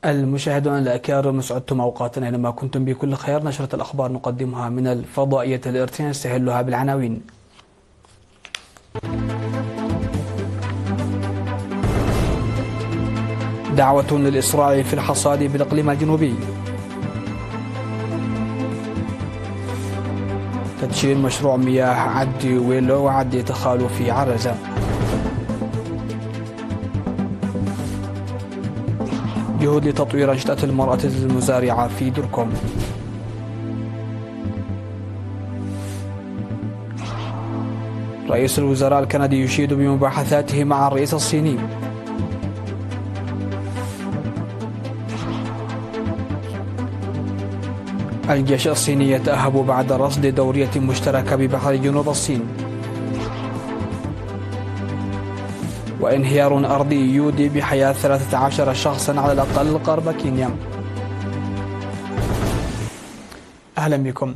المشاهدون الأكارم، سعدتم أوقاتنا أينما كنتم بكل خير. نشرة الأخبار نقدمها من الفضائية الإرتين، نستهلها بالعناوين. دعوة للإسراع في الحصاد بالإقليم الجنوبي. تدشين مشروع مياه عدي ويلو وعدي تخالو في عرزة. جهود لتطوير أنشطة المرأة المزارعة في دركم. رئيس الوزراء الكندي يشيد بمباحثاته مع الرئيس الصيني. الجيش الصيني يتأهب بعد رصد دورية مشتركة ببحر جنوب الصين. وانهيار أرضي يودي بحياة 13 شخصا على الأقل قرب كينيا. أهلا بكم.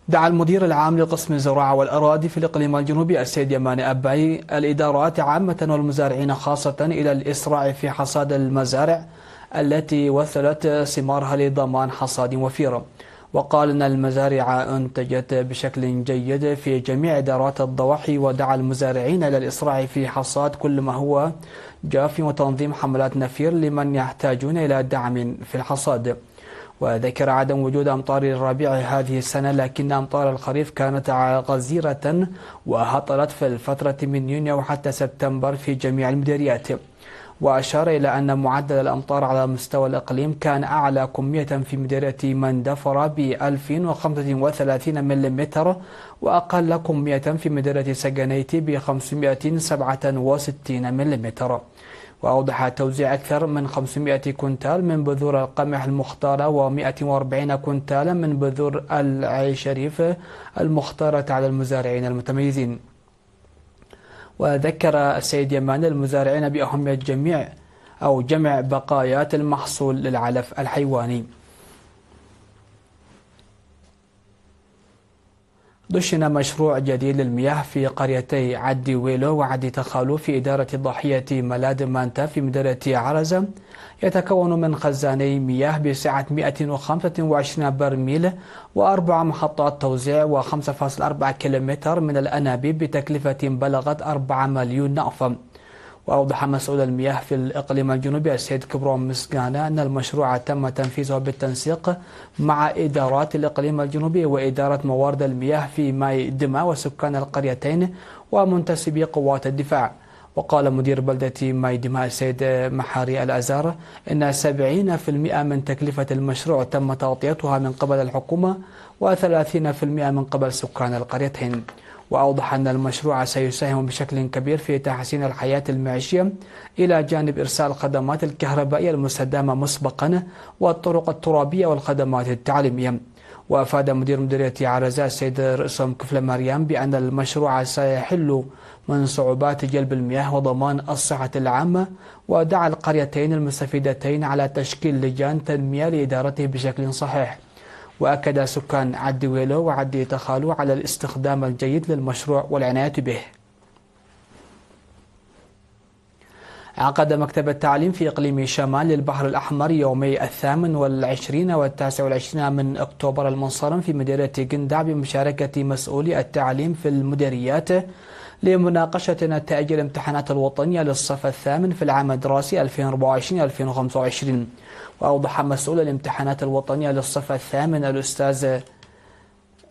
دعا المدير العام لقسم الزراعة والأراضي في الإقليم الجنوبي السيد يماني أباي الإدارات عامة والمزارعين خاصة إلى الإسراع في حصاد المزارع التي وثلت ثمارها لضمان حصاد وفير. وقال أن المزارع أنتجت بشكل جيد في جميع إدارات الضواحي، ودعا المزارعين إلى الإسراع في حصاد كل ما هو جاف وتنظيم حملات نفير لمن يحتاجون إلى دعم في الحصاد. وذكر عدم وجود أمطار الربيع هذه السنة، لكن أمطار الخريف كانت غزيرة وهطلت في الفترة من يونيو حتى سبتمبر في جميع المديريات. وأشار إلى أن معدل الأمطار على مستوى الإقليم كان أعلى كمية في مديرية مندفرة ب 1035 ملم، وأقل كمية في مديرية سجنيتي ب 567 ملم. وأوضح توزيع أكثر من 500 كنتال من بذور القمح المختارة و140 كنتالا من بذور الشريف المختارة على المزارعين المتميزين. وذكر السيد يمان المزارعين بأهمية جمع بقايات المحصول للعلف الحيواني. دشن مشروع جديد للمياه في قريتي عدي ويلو وعدي تخالو في إدارة ضاحية ملاد مانتا في مديرية عرزة، يتكون من خزاني مياه بسعة 125 برميل وأربع محطات توزيع و5.4 كيلومتر من الأنابيب بتكلفة بلغت 4 مليون نقفة. وأوضح مسؤول المياه في الإقليم الجنوبي السيد كبرون مسكانا أن المشروع تم تنفيذه بالتنسيق مع إدارات الإقليم الجنوبي وإدارة موارد المياه في ماي دما وسكان القريتين ومنتسبي قوات الدفاع. وقال مدير بلدة ماي دما السيد محاري الأزار إن 70% من تكلفة المشروع تم تغطيتها من قبل الحكومة و30% من قبل سكان القريتين. وأوضح أن المشروع سيساهم بشكل كبير في تحسين الحياة المعيشية إلى جانب إرسال الخدمات الكهربائية المستدامة مسبقا والطرق الترابية والخدمات التعليمية. وأفاد مدير مديرية عرزة السيد رئيسهم كفل مريم بأن المشروع سيحل من صعوبات جلب المياه وضمان الصحة العامة، ودعا القريتين المستفيدتين على تشكيل لجان تنمية لإدارته بشكل صحيح. وأكد سكان عدي ويلو وعدي تخالو على الاستخدام الجيد للمشروع والعناية به. عقد مكتب التعليم في إقليم شمال للبحر الأحمر يومي 28 و29 من أكتوبر المنصرم في مديرية قندع بمشاركة مسؤولي التعليم في المديريات لمناقشة نتائج الامتحانات الوطنية للصف الثامن في العام الدراسي 2024-2025. وأوضح مسؤول الامتحانات الوطنية للصف الثامن الأستاذ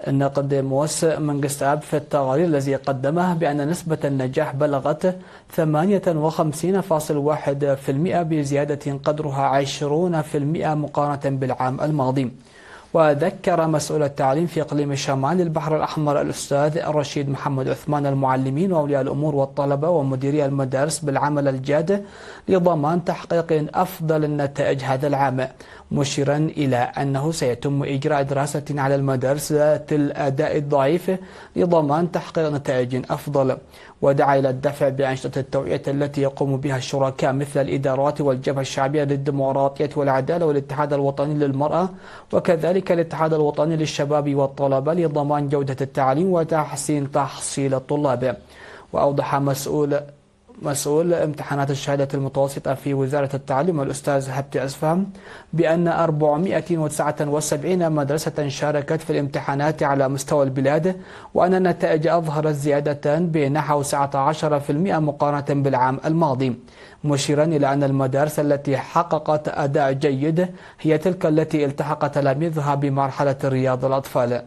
النقد موس منقستاب في التقارير الذي قدمه بأن نسبة النجاح بلغت 58.1% بزيادة قدرها 20% مقارنة بالعام الماضي. وذكر مسؤول التعليم في إقليم الشمال للبحر الأحمر الأستاذ الرشيد محمد عثمان المعلمين وأولياء الأمور والطلبة ومديري المدارس بالعمل الجاد لضمان تحقيق أفضل النتائج هذا العام، مشيرا إلى أنه سيتم إجراء دراسة على المدارس ذات الأداء الضعيف لضمان تحقيق نتائج أفضل. ودعا إلى الدفع بأنشطة التوعية التي يقوم بها الشركاء مثل الإدارات والجبهة الشعبية للديمقراطية والعدالة والاتحاد الوطني للمرأة وكذلك الاتحاد الوطني للشباب والطلبة لضمان جودة التعليم وتحسين تحصيل الطلاب. وأوضح مسؤول مسؤول امتحانات الشهادة المتوسطة في وزارة التعليم الأستاذ هبتي أسفهم بأن 479 مدرسة شاركت في الامتحانات على مستوى البلاد، وأن النتائج أظهرت زيادة بنحو 19% مقارنة بالعام الماضي، مشيرا إلى أن المدارس التي حققت أداء جيد هي تلك التي التحق تلاميذها بمرحلة رياض الأطفال.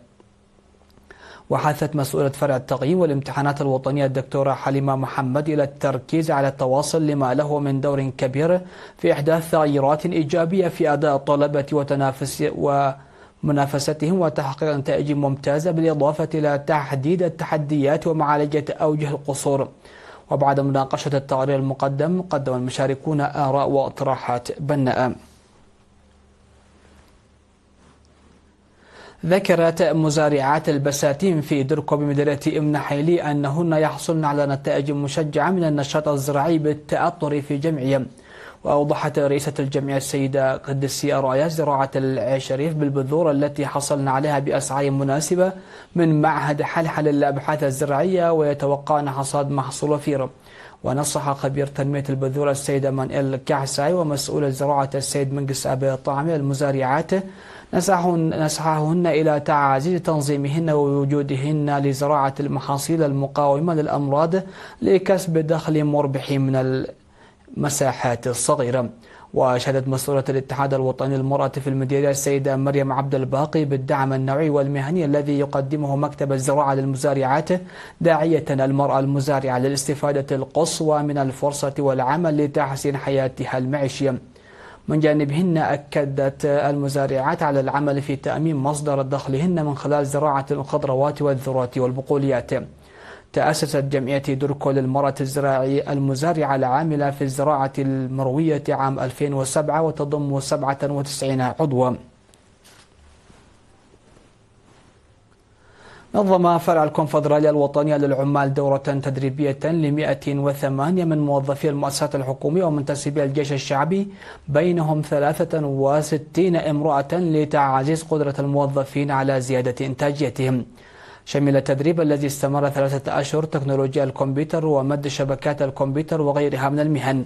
وحثت مسؤولة فرع التقييم والامتحانات الوطنية الدكتورة حليمة محمد إلى التركيز على التواصل لما له من دور كبير في إحداث تغييرات إيجابية في أداء الطلبة ومنافستهم وتحقيق نتائج ممتازة، بالإضافة إلى تحديد التحديات ومعالجة أوجه القصور. وبعد مناقشة التقرير المقدم قدم المشاركون آراء واقتراحات بناءة. ذكرت مزارعات البساتين في دركو بمديرية ابن حيلي أنهن يحصلن على نتائج مشجعة من النشاط الزراعي بالتأطر في جمعية. وأوضحت رئيسة الجمعية السيدة قدسية رايا زراعة العشريف بالبذور التي حصلنا عليها بأسعار مناسبة من معهد حلحل للأبحاث الزراعية، ويتوقعن حصاد محصول وفير. ونصح خبير تنمية البذور السيدة مانئيل كعساي ومسؤول الزراعة السيد منقس أبي طعمي المزارعات نصحهن إلى تعزيز تنظيمهن ووجودهن لزراعة المحاصيل المقاومة للأمراض لكسب دخل مربح من المساحات الصغيرة. وأشادت مسؤولة الاتحاد الوطني للمرأة في المديرية السيدة مريم عبد الباقي بالدعم النوعي والمهني الذي يقدمه مكتب الزراعة للمزارعات، داعية المرأة المزارعة للاستفادة القصوى من الفرصة والعمل لتحسين حياتها المعيشية. من جانبهن أكدت المزارعات على العمل في تأمين مصدر دخلهن من خلال زراعة الخضروات والذرات والبقوليات. تأسست جمعية دركو للمرأة الزراعية المزارعة العاملة في الزراعة المروية عام 2007 وتضم 97 عضوا. نظم فرع الكونفدرالية الوطنية للعمال دورة تدريبية ل108 من موظفي المؤسسات الحكومية ومنتسبي الجيش الشعبي، بينهم 63 امرأة، لتعزيز قدرة الموظفين على زيادة إنتاجيتهم. شمل التدريب الذي استمر 3 أشهر تكنولوجيا الكمبيوتر ومد شبكات الكمبيوتر وغيرها من المهن.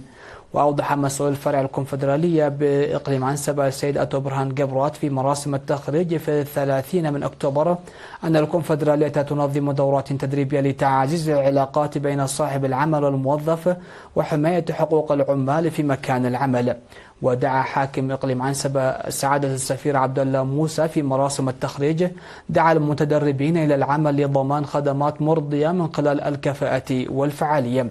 وأوضح مسؤول فرع الكونفدرالية بإقليم عنسبة السيد أتو برهان قبرات في مراسم التخريج في 30 من أكتوبر أن الكونفدرالية تنظم دورات تدريبية لتعزيز العلاقات بين صاحب العمل والموظف وحماية حقوق العمال في مكان العمل. ودعا حاكم إقليم عنسبة سعادة السفير عبد الله موسى في مراسم التخريج دعا المتدربين إلى العمل لضمان خدمات مرضية من خلال الكفاءة والفعالية.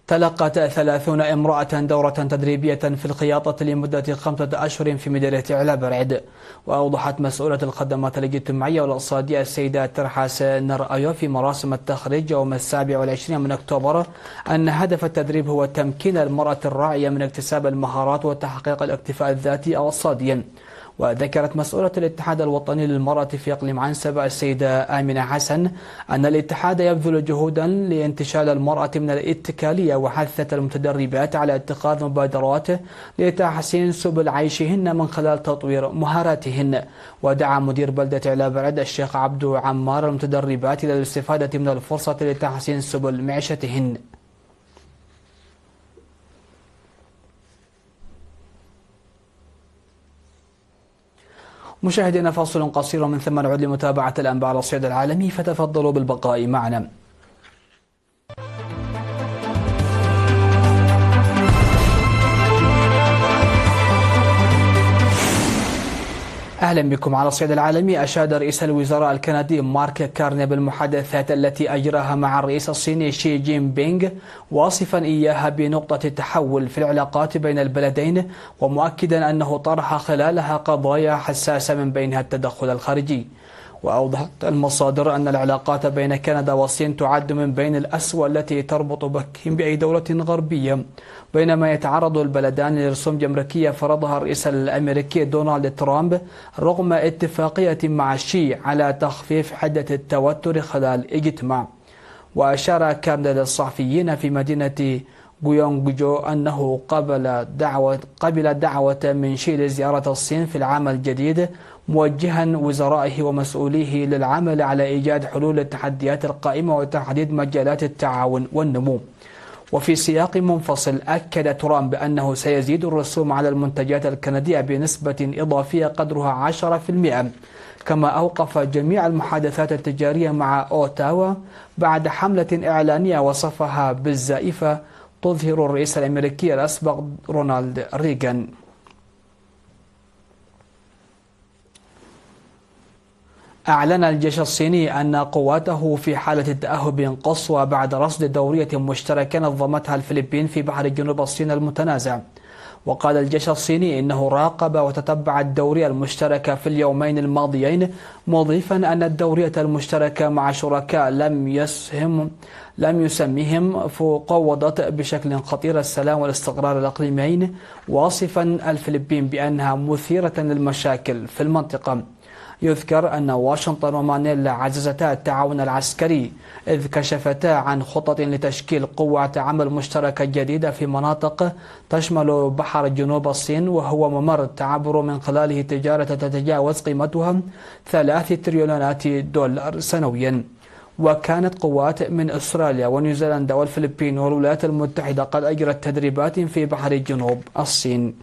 تلقت 30 امرأة دورة تدريبية في الخياطة لمدة 5 أشهر في مديرية علابرعد. وأوضحت مسؤولة الخدمات الاجتماعية والاقتصادية السيدة ترحاس نرأيو في مراسم التخريج يوم 27 من أكتوبر أن هدف التدريب هو تمكين المرأة الراعية من اكتساب المهارات وتحقيق الاكتفاء الذاتي اقتصاديا. وذكرت مسؤولة الاتحاد الوطني للمرأة في إقليم عنسبة السيدة آمنة حسن أن الاتحاد يبذل جهودا لانتشال المرأة من الاتكالية، وحثت المتدربات على اتخاذ مبادرات لتحسين سبل عيشهن من خلال تطوير مهاراتهن. ودعا مدير بلدة علابرعد الشيخ عبدو عمار المتدربات إلى الاستفادة من الفرصة لتحسين سبل معيشتهن. مشاهدينا، فاصل قصير من ثم نعود لمتابعة الأنباء على الصعيد العالمي، فتفضلوا بالبقاء معنا. أهلا بكم على الصعيد العالمي. أشاد رئيس الوزراء الكندي مارك كارني بالمحادثات التي أجراها مع الرئيس الصيني شي جين بينغ، واصفا إياها بنقطة تحول في العلاقات بين البلدين، ومؤكدا أنه طرح خلالها قضايا حساسة من بينها التدخل الخارجي. وأوضحت المصادر أن العلاقات بين كندا والصين تعد من بين الأسوأ التي تربط بكين بأي دولة غربية، بينما يتعرض البلدان لرسوم جمركية فرضها الرئيس الأمريكي دونالد ترامب رغم اتفاقية مع شي على تخفيف حدة التوتر خلال اجتماع. وأشار كارني للصحفيين في مدينة غيونغجو أنه قبل دعوة من شي لزيارة الصين في العام الجديد، موجها وزرائه ومسؤوليه للعمل على إيجاد حلول للتحديات القائمة وتحديد مجالات التعاون والنمو. وفي سياق منفصل أكد ترامب أنه سيزيد الرسوم على المنتجات الكندية بنسبة إضافية قدرها 10%، كما أوقف جميع المحادثات التجارية مع أوتاوا بعد حملة إعلانية وصفها بالزائفة تظهر الرئيس الأمريكي الأسبق رونالد ريغان. أعلن الجيش الصيني أن قواته في حالة تأهب قصوى بعد رصد دورية مشتركة نظمتها الفلبين في بحر جنوب الصين المتنازع. وقال الجيش الصيني إنه راقب وتتبع الدورية المشتركة في اليومين الماضيين، مضيفا أن الدورية المشتركة مع شركاء لم يسمهم فوضت بشكل خطير السلام والاستقرار الإقليميين، واصفا الفلبين بأنها مثيرة للمشاكل في المنطقة. يذكر أن واشنطن ومانيلا عززتا التعاون العسكري، إذ كشفتا عن خطط لتشكيل قوة عمل مشتركة جديدة في مناطق تشمل بحر جنوب الصين، وهو ممر تعبر من خلاله تجارة تتجاوز قيمتها 3 تريليونات دولار سنويا. وكانت قوات من أستراليا ونيوزيلندا والفلبين والولايات المتحدة قد أجرت تدريبات في بحر جنوب الصين.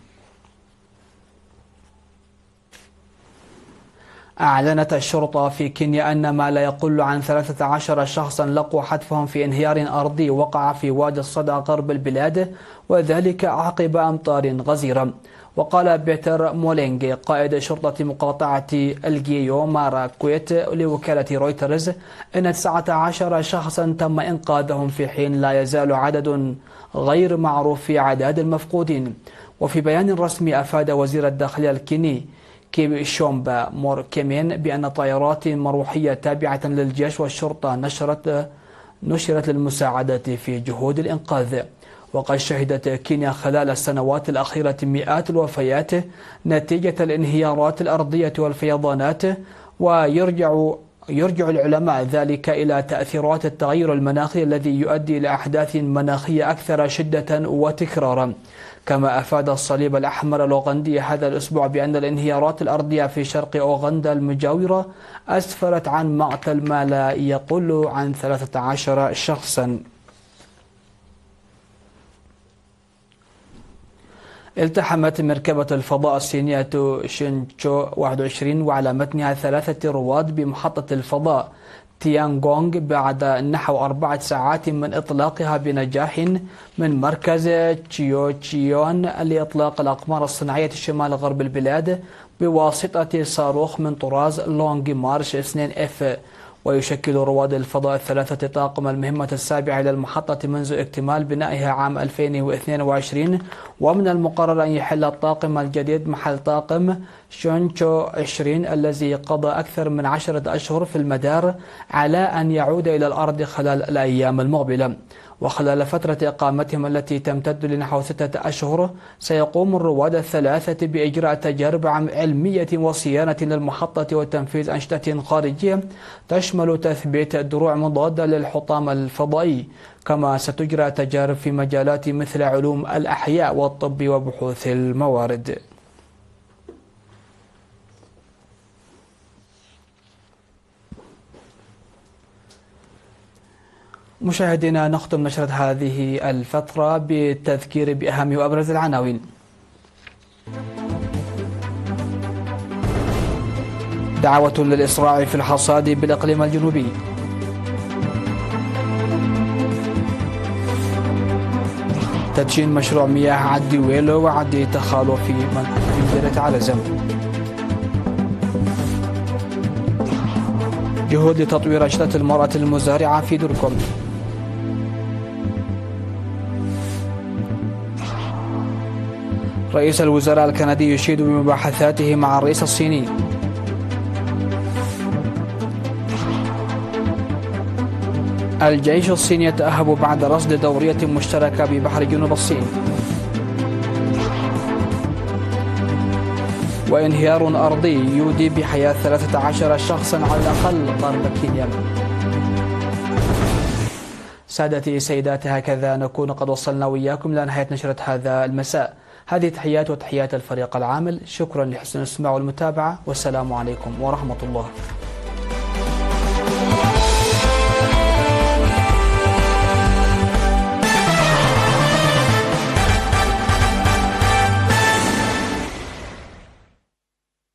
أعلنت الشرطة في كينيا أن ما لا يقل عن 13 شخصا لقوا حتفهم في انهيار أرضي وقع في وادي الصدى غرب البلاد، وذلك عقب أمطار غزيرة. وقال بيتر مولينغ قائد شرطة مقاطعة الجيو ماراكويت لوكالة رويترز أن 19 شخصا تم إنقاذهم، في حين لا يزال عدد غير معروف في أعداد المفقودين. وفي بيان رسمي أفاد وزير الداخلية الكيني كيبي شومبا موركيمين بأن طائرات مروحية تابعة للجيش والشرطة نشرت للمساعدة في جهود الإنقاذ. وقد شهدت كينيا خلال السنوات الأخيرة مئات الوفيات نتيجة الانهيارات الأرضية والفيضانات، ويرجع العلماء ذلك إلى تأثيرات التغير المناخي الذي يؤدي إلى أحداث مناخية أكثر شدة وتكرارا. كما أفاد الصليب الأحمر الأوغندي هذا الأسبوع بأن الانهيارات الأرضية في شرق أوغندا المجاورة أسفرت عن مقتل ما لا يقل عن 13 شخصا. التحمت مركبة الفضاء الصينية شينشو 21 وعلى متنها 3 رواد بمحطة الفضاء تيانغونغ بعد نحو 4 ساعات من إطلاقها بنجاح من مركز تشيوتشيون لإطلاق الأقمار الصناعية شمال غرب البلاد بواسطة صاروخ من طراز لونغ مارش 2F. ويشكل رواد الفضاء الثلاثة طاقم المهمة السابعة للمحطة منذ اكتمال بنائها عام 2022، ومن المقرر أن يحل الطاقم الجديد محل طاقم شونشو 20 الذي قضى أكثر من 10 أشهر في المدار على أن يعود إلى الأرض خلال الأيام المقبلة. وخلال فترة إقامتهم التي تمتد لنحو 6 أشهر سيقوم الرواد الثلاثة بإجراء تجارب علمية وصيانة للمحطة وتنفيذ أنشطة خارجية تشمل تثبيت دروع مضادة للحطام الفضائي، كما ستجرى تجارب في مجالات مثل علوم الأحياء والطب وبحوث الموارد. مشاهدينا، نختم نشرة هذه الفترة بالتذكير بأهم وأبرز العناوين. دعوة للإسراع في الحصاد بالإقليم الجنوبي. تدشين مشروع مياه عدي ويلو وعدي تخالو في مدينة عرزم. جهود لتطوير أنشطة المرأة المزارعة في دركم. رئيس الوزراء الكندي يشيد بمباحثاته مع الرئيس الصيني. الجيش الصيني يتأهب بعد رصد دورية مشتركة ببحر جنوب الصين. وانهيار أرضي يودي بحياة 13 شخصا على الأقل غرب كينيا. سادتي سيداتي، هكذا نكون قد وصلنا وإياكم إلى نهاية نشرة هذا المساء. هذه تحيات وتحيات الفريق العامل، شكرا لحسن الاستماع والمتابعة، والسلام عليكم ورحمة الله.